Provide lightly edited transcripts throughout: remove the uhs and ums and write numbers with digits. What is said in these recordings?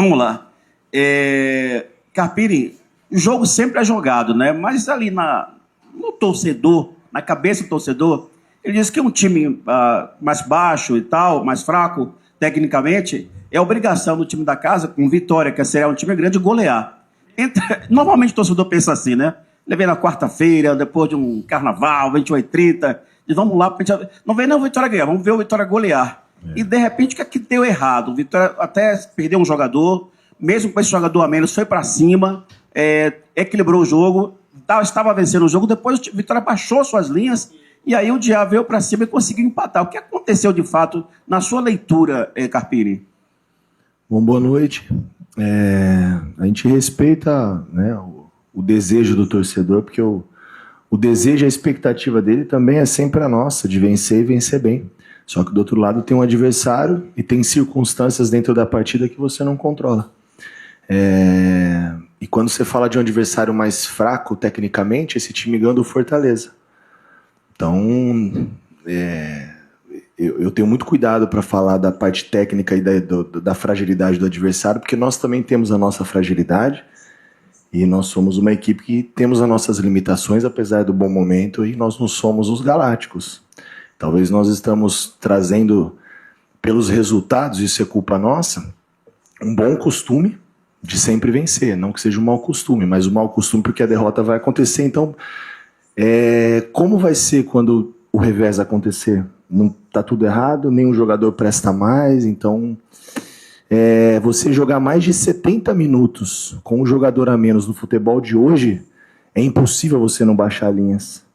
Vamos lá. Carpini, o jogo sempre é jogado, né? Mas ali no torcedor, na cabeça do torcedor, ele diz que um time mais baixo e tal, mais fraco, tecnicamente, é obrigação do time da casa, com Vitória, que seria um time grande, golear. Normalmente o torcedor pensa assim, né? Levei na quarta-feira, depois de um carnaval, 28h30, diz, vamos lá, não vem nem o Vitória ganhar, vamos ver o Vitória golear. E de repente, o que é que deu errado? O Vitória até perdeu um jogador, mesmo com esse jogador a menos, foi para cima, equilibrou o jogo, estava vencendo o jogo, depois o Vitória baixou suas linhas, e aí o Diá veio para cima e conseguiu empatar. O que aconteceu de fato na sua leitura, Carpini? Bom, boa noite. A gente respeita, né, o desejo do torcedor, porque o desejo e a expectativa dele também é sempre a nossa, de vencer e vencer bem. Só que do outro lado tem um adversário e tem circunstâncias dentro da partida que você não controla. E quando você fala de um adversário mais fraco tecnicamente, esse time ganha do Fortaleza. Então, eu tenho muito cuidado para falar da parte técnica e da fragilidade do adversário, porque nós também temos a nossa fragilidade e nós somos uma equipe que temos as nossas limitações, apesar do bom momento, e nós não somos os galácticos. Talvez nós estamos trazendo, pelos resultados, isso é culpa nossa, um bom costume de sempre vencer, não que seja um mau costume, mas um mau costume porque a derrota vai acontecer. Então, como vai ser quando o revés acontecer? Não tá tudo errado, nenhum jogador presta mais, então você jogar mais de 70 minutos com um jogador a menos no futebol de hoje, é impossível você não baixar linhas.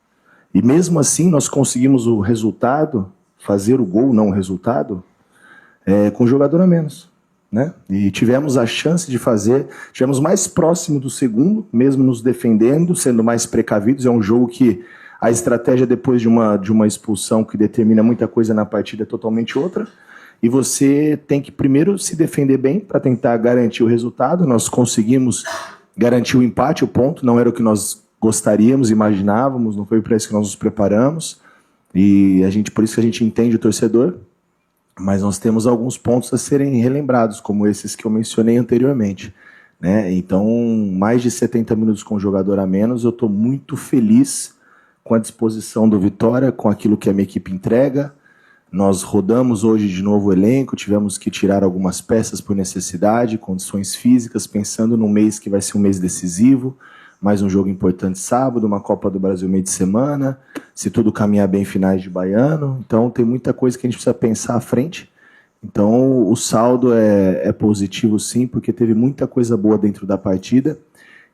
E mesmo assim nós conseguimos o resultado, fazer o gol, não o resultado, com um jogador a menos, né? E tivemos a chance de fazer, tivemos mais próximo do segundo, mesmo nos defendendo, sendo mais precavidos. É um jogo que a estratégia depois de uma expulsão que determina muita coisa na partida é totalmente outra. E você tem que primeiro se defender bem para tentar garantir o resultado. Nós conseguimos garantir o empate, o ponto, não era o que nós gostaríamos, imaginávamos, não foi para isso que nós nos preparamos. E por isso que a gente entende o torcedor. Mas nós temos alguns pontos a serem relembrados, como esses que eu mencionei anteriormente, né? Então, mais de 70 minutos com o jogador a menos, eu estou muito feliz com a disposição do Vitória, com aquilo que a minha equipe entrega. Nós rodamos hoje de novo o elenco, tivemos que tirar algumas peças por necessidade, condições físicas, pensando num mês que vai ser um mês decisivo, mais um jogo importante sábado, uma Copa do Brasil meio de semana, se tudo caminhar bem, finais de Baiano. Então tem muita coisa que a gente precisa pensar à frente. Então o saldo é positivo sim, porque teve muita coisa boa dentro da partida.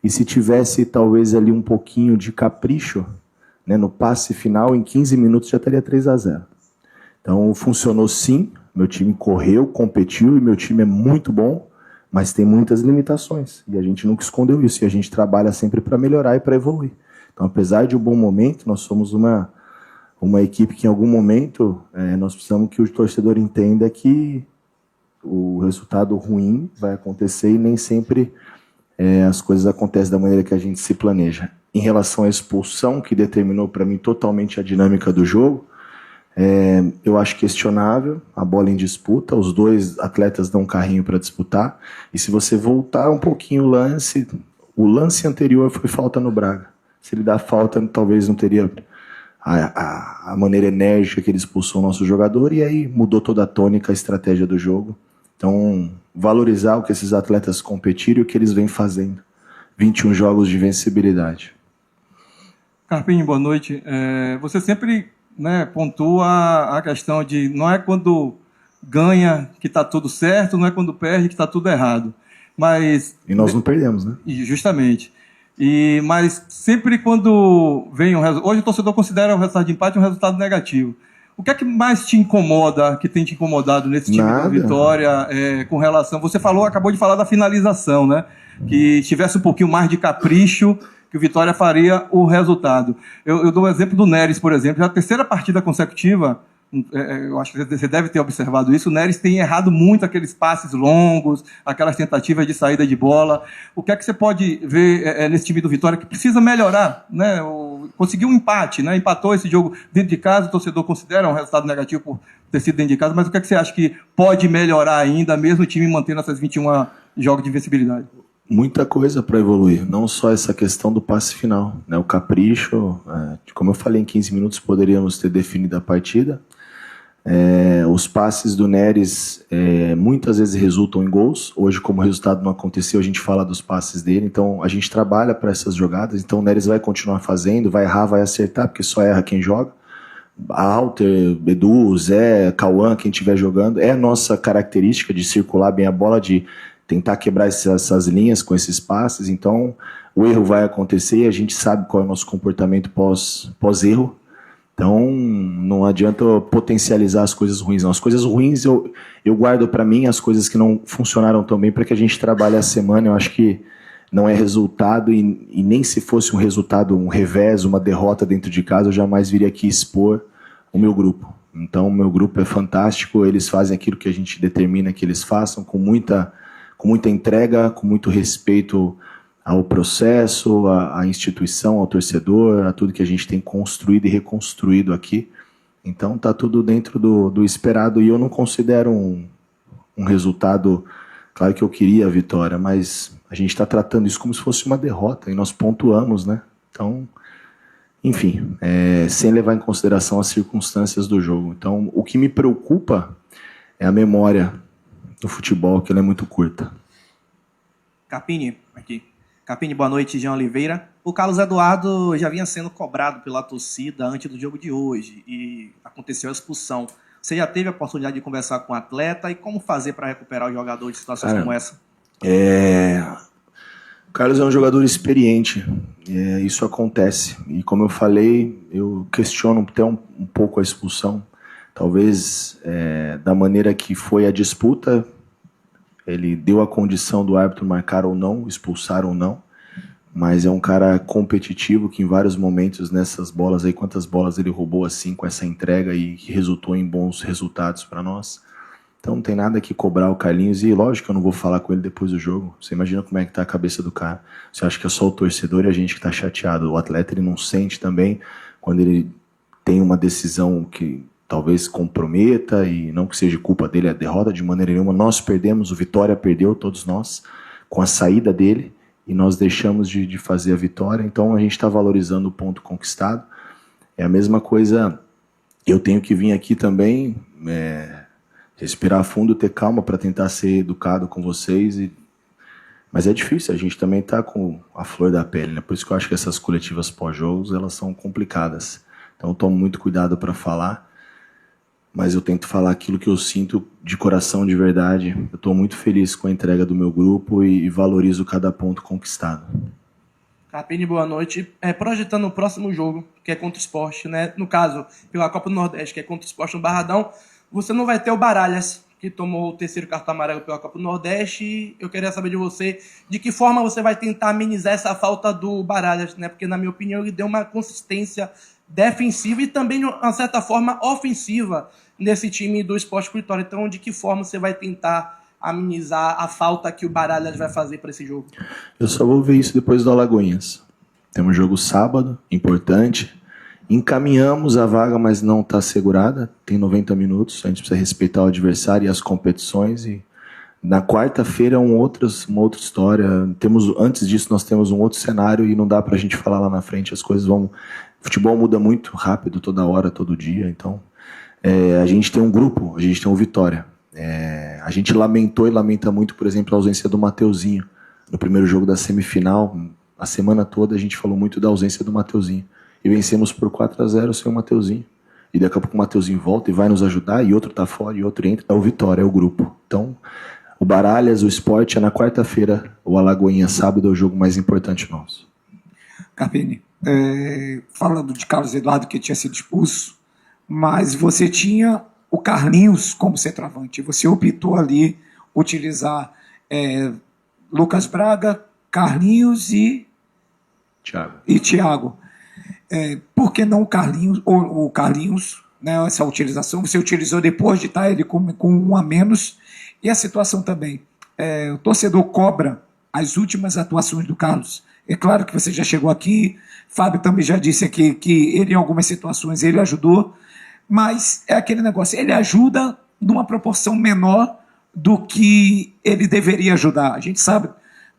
E se tivesse talvez ali um pouquinho de capricho, né, no passe final, em 15 minutos já estaria 3-0. Então funcionou sim, meu time correu, competiu e meu time é muito bom, mas tem muitas limitações, e a gente nunca escondeu isso, e a gente trabalha sempre para melhorar e para evoluir. Então, apesar de um bom momento, nós somos uma equipe que em algum momento nós precisamos que o torcedor entenda que o resultado ruim vai acontecer e nem sempre as coisas acontecem da maneira que a gente se planeja. Em relação à expulsão, que determinou para mim totalmente a dinâmica do jogo, eu acho questionável a bola em disputa, os dois atletas dão um carrinho para disputar, e se você voltar um pouquinho o lance anterior foi falta no Braga. Se ele dá falta, talvez não teria a maneira enérgica que ele expulsou o nosso jogador, e aí mudou toda a tônica, a estratégia do jogo. Então, valorizar o que esses atletas competiram e o que eles vêm fazendo. 21 jogos de vencibilidade. Carpini, boa noite. Você sempre, né, pontua a questão de não é quando ganha que está tudo certo, não é quando perde que está tudo errado. Mas, e nós não perdemos, né? Justamente. Mas sempre quando vem um resultado... Hoje o torcedor considera o resultado de empate um resultado negativo. O que é que mais te incomoda, que tem te incomodado nesse time da Vitória, com relação... Você acabou de falar da finalização, né? Que tivesse um pouquinho mais de capricho, que o Vitória faria o resultado. Eu dou o exemplo do Neres, por exemplo. Já a terceira partida consecutiva, eu acho que você deve ter observado isso, o Neres tem errado muito aqueles passes longos, aquelas tentativas de saída de bola. O que é que você pode ver nesse time do Vitória que precisa melhorar, né? Conseguiu um empate, né? Empatou esse jogo dentro de casa, o torcedor considera um resultado negativo por ter sido dentro de casa, mas o que é que você acha que pode melhorar ainda, mesmo o time mantendo essas 21 jogo de invencibilidade? Muita coisa para evoluir, não só essa questão do passe final, né? O capricho, como eu falei, em 15 minutos poderíamos ter definido a partida. Os passes do Neres muitas vezes resultam em gols. Hoje, como o resultado não aconteceu, a gente fala dos passes dele, então a gente trabalha para essas jogadas. Então o Neres vai continuar fazendo, vai errar, vai acertar, porque só erra quem joga. Alter, Edu, Zé, Cauã, quem estiver jogando, é a nossa característica de circular bem a bola, de tentar quebrar essas linhas com esses passes. Então o erro vai acontecer e a gente sabe qual é o nosso comportamento pós-erro. Então não adianta potencializar as coisas ruins, não. As coisas ruins eu guardo para mim, as coisas que não funcionaram tão bem, para que a gente trabalhe a semana. Eu acho que não é resultado, e nem se fosse um resultado, um revés, uma derrota dentro de casa, eu jamais viria aqui expor o meu grupo. Então o meu grupo é fantástico, eles fazem aquilo que a gente determina que eles façam, com muita entrega, com muito respeito ao processo, à instituição, ao torcedor, a tudo que a gente tem construído e reconstruído aqui. Então tá tudo dentro do esperado, e eu não considero um resultado, claro que eu queria a vitória, mas a gente está tratando isso como se fosse uma derrota, e nós pontuamos, né? Então, enfim, sem levar em consideração as circunstâncias do jogo. Então, o que me preocupa é a memória do futebol, que ela é muito curta. Capini, aqui. Capini, boa noite, Jean Oliveira. O Carlos Eduardo já vinha sendo cobrado pela torcida antes do jogo de hoje e aconteceu a expulsão. Você já teve a oportunidade de conversar com o atleta, e como fazer para recuperar o jogador de situações como essa? O Carlos é um jogador experiente, isso acontece. E como eu falei, eu questiono até um pouco a expulsão. Talvez da maneira que foi a disputa, ele deu a condição do árbitro marcar ou não, expulsar ou não, mas é um cara competitivo que em vários momentos nessas bolas aí, quantas bolas ele roubou assim com essa entrega e que resultou em bons resultados para nós. Então não tem nada que cobrar o Carlinhos, e lógico que eu não vou falar com ele depois do jogo. Você imagina como é que tá a cabeça do cara. Você acha que é só o torcedor e a gente que tá chateado. O atleta, ele não sente também quando ele tem uma decisão que talvez comprometa, e não que seja culpa dele a derrota de maneira nenhuma. Nós perdemos, o Vitória perdeu, todos nós, com a saída dele, e nós deixamos de fazer a vitória. Então a gente está valorizando o ponto conquistado. É a mesma coisa, eu tenho que vir aqui também, respirar fundo, ter calma para tentar ser educado com vocês. Mas é difícil, a gente também está com a flor da pele, né? Por isso que eu acho que essas coletivas pós-jogos, elas são complicadas. Então eu tomo muito cuidado para falar, mas eu tento falar aquilo que eu sinto de coração, de verdade. Eu estou muito feliz com a entrega do meu grupo e valorizo cada ponto conquistado. Capini, boa noite. Projetando o próximo jogo, que é contra o Sport, né? No caso, pela Copa do Nordeste, que é contra o Sport no Barradão, você não vai ter o Baralhas, que tomou o 3º cartão amarelo pela Copa do Nordeste. Eu queria saber de você, de que forma você vai tentar amenizar essa falta do Baralhas, né? Porque, na minha opinião, ele deu uma consistência defensiva e também, de uma certa forma, ofensiva nesse time do Sport Vitória. Então, de que forma você vai tentar amenizar a falta que o Baralhas vai fazer para esse jogo? Eu só vou ver isso depois do Alagoinhas. Tem um jogo sábado, importante. Encaminhamos a vaga, mas não está assegurada. Tem 90 minutos, a gente precisa respeitar o adversário e as competições. E na quarta-feira é uma outra história. Antes disso, nós temos um outro cenário e não dá para a gente falar lá na frente. As coisas vão... O futebol muda muito rápido, toda hora, todo dia. Então, a gente tem um grupo, a gente tem um Vitória. A gente lamentou e lamenta muito, por exemplo, a ausência do Mateuzinho. No primeiro jogo da semifinal, a semana toda a gente falou muito da ausência do Mateuzinho. E vencemos por 4-0 sem o Mateuzinho. E daqui a pouco o Mateuzinho volta e vai nos ajudar, e outro tá fora, e outro entra. É o Vitória, é o grupo. Então, o Baralhas, o Sport é na quarta-feira, o Alagoinha sábado é o jogo mais importante nosso. Capini, falando de Carlos Eduardo, que tinha sido expulso, mas você tinha o Carlinhos como centroavante. Você optou ali utilizar Lucas Braga, Carlinhos e Thiago. Por que não o Carlinhos, né, essa utilização? Você utilizou depois de estar ele com um a menos. E a situação também, o torcedor cobra as últimas atuações do Carlos. É claro que você já chegou aqui, Fábio também já disse aqui que ele, em algumas situações, ele ajudou, mas é aquele negócio, ele ajuda numa proporção menor do que ele deveria ajudar. A gente sabe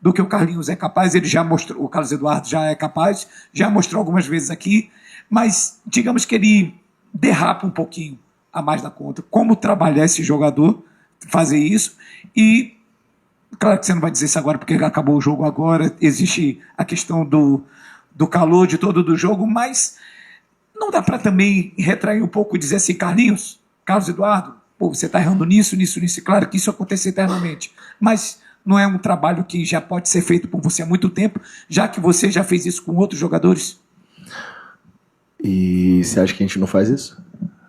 do que o Carlinhos é capaz, ele já mostrou, o Carlos Eduardo já é capaz, já mostrou algumas vezes aqui, mas digamos que ele derrapa um pouquinho a mais da conta. Como trabalhar esse jogador, fazer isso, e claro que você não vai dizer isso agora porque acabou o jogo agora, existe a questão do calor de todo do jogo, mas não dá para também retrair um pouco e dizer assim, Carlos Eduardo, pô, você está errando nisso, e claro que isso acontece eternamente, mas não é um trabalho que já pode ser feito por você há muito tempo, já que você já fez isso com outros jogadores? E você acha que a gente não faz isso?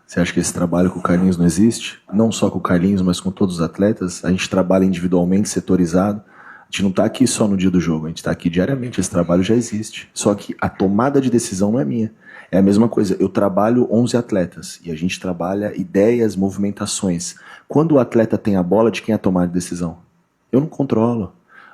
Você acha que esse trabalho com o Carlinhos não existe? Não só com o Carlinhos, mas com todos os atletas. A gente trabalha individualmente, setorizado. A gente não está aqui só no dia do jogo, a gente está aqui diariamente. Esse trabalho já existe. Só que a tomada de decisão não é minha. É a mesma coisa. Eu trabalho 11 atletas e a gente trabalha ideias, movimentações. Quando o atleta tem a bola, de quem é a tomada de decisão? Eu não controlo.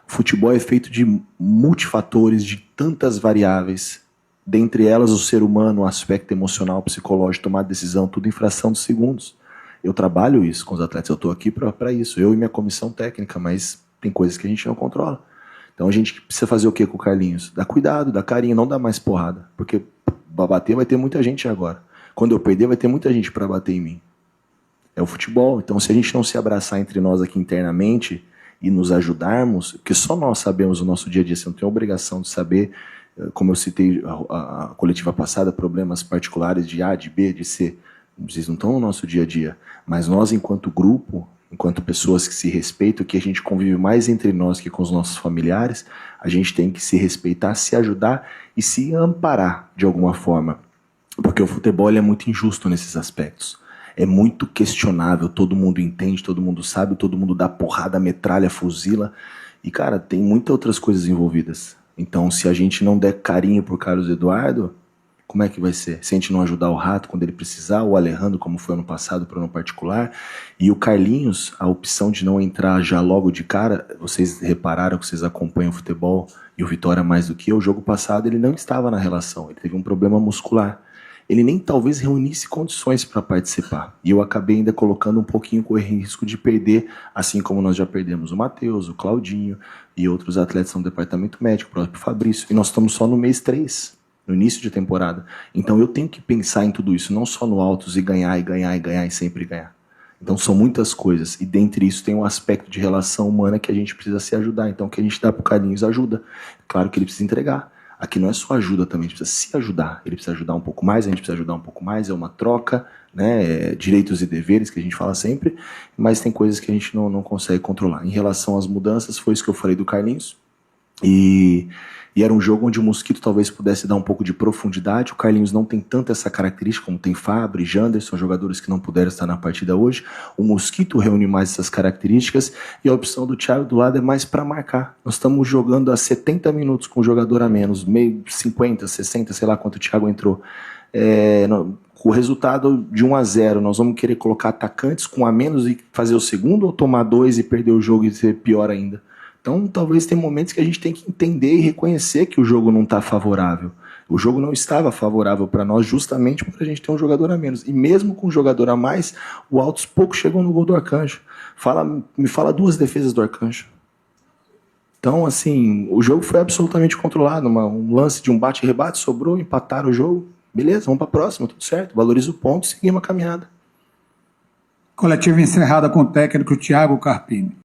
O futebol é feito de multifatores, de tantas variáveis. Dentre elas, o ser humano, o aspecto emocional, psicológico, tomar decisão, tudo em fração de segundos. Eu trabalho isso com os atletas, eu estou aqui para isso, eu e minha comissão técnica, mas tem coisas que a gente não controla. Então a gente precisa fazer o que com o Carlinhos? Dar cuidado, dar carinho, não dar mais porrada, porque para bater vai ter muita gente agora. Quando eu perder, vai ter muita gente para bater em mim. É o futebol, então se a gente não se abraçar entre nós aqui internamente e nos ajudarmos, porque só nós sabemos o nosso dia a dia, você não tem a obrigação de saber. Como eu citei a coletiva passada, problemas particulares de A, de B, de C. Vocês não estão no nosso dia a dia. Mas nós, enquanto grupo, enquanto pessoas que se respeitam, que a gente convive mais entre nós que com os nossos familiares, a gente tem que se respeitar, se ajudar e se amparar de alguma forma. Porque o futebol é muito injusto nesses aspectos. É muito questionável, todo mundo entende, todo mundo sabe, todo mundo dá porrada, metralha, fuzila. E, cara, tem muitas outras coisas envolvidas. Então, se a gente não der carinho por Carlos Eduardo, como é que vai ser? Se a gente não ajudar o Rato quando ele precisar, o Alejandro, como foi ano passado, para ano particular, e o Carlinhos, a opção de não entrar já logo de cara, vocês repararam que vocês acompanham o futebol e o Vitória mais do que eu, o jogo passado ele não estava na relação, ele teve um problema muscular. Ele nem talvez reunisse condições para participar. E eu acabei ainda colocando um pouquinho com o risco de perder, assim como nós já perdemos o Matheus, o Claudinho e outros atletas no departamento médico, o próprio Fabrício. E nós estamos só no mês 3, no início de temporada. Então eu tenho que pensar em tudo isso, não só no altos e ganhar e sempre ganhar. Então são muitas coisas. E dentre isso tem um aspecto de relação humana que a gente precisa se ajudar. Então o que a gente dá pro Carlinhos ajuda. Claro que ele precisa entregar. Aqui não é só ajuda também, a gente precisa se ajudar. Ele precisa ajudar um pouco mais, a gente precisa ajudar um pouco mais, é uma troca, né? Direitos e deveres que a gente fala sempre, mas tem coisas que a gente não consegue controlar. Em relação às mudanças, foi isso que eu falei do Carlinhos, e era um jogo onde o Mosquito talvez pudesse dar um pouco de profundidade. O Carlinhos não tem tanto essa característica como tem Fabri, Janderson, jogadores que não puderam estar na partida hoje. O Mosquito reúne mais essas características e a opção do Thiago do lado é mais para marcar. Nós estamos jogando há 70 minutos com um jogador a menos, meio 50, 60, sei lá quanto o Thiago entrou. Com o resultado de 1-0, nós vamos querer colocar atacantes com a menos e fazer o segundo, ou tomar 2 e perder o jogo e ser pior ainda? Então, talvez tem momentos que a gente tem que entender e reconhecer que o jogo não está favorável. O jogo não estava favorável para nós justamente porque a gente tem um jogador a menos. E mesmo com um jogador a mais, o Altos pouco chegou no gol do Arcanjo. Me fala 2 defesas do Arcanjo. Então, assim, o jogo foi absolutamente controlado. Um lance de um bate-rebate, sobrou, empataram o jogo. Beleza, vamos para a próxima, tudo certo. Valoriza o ponto e seguimos a caminhada. Coletiva encerrada com o técnico Thiago Carpini.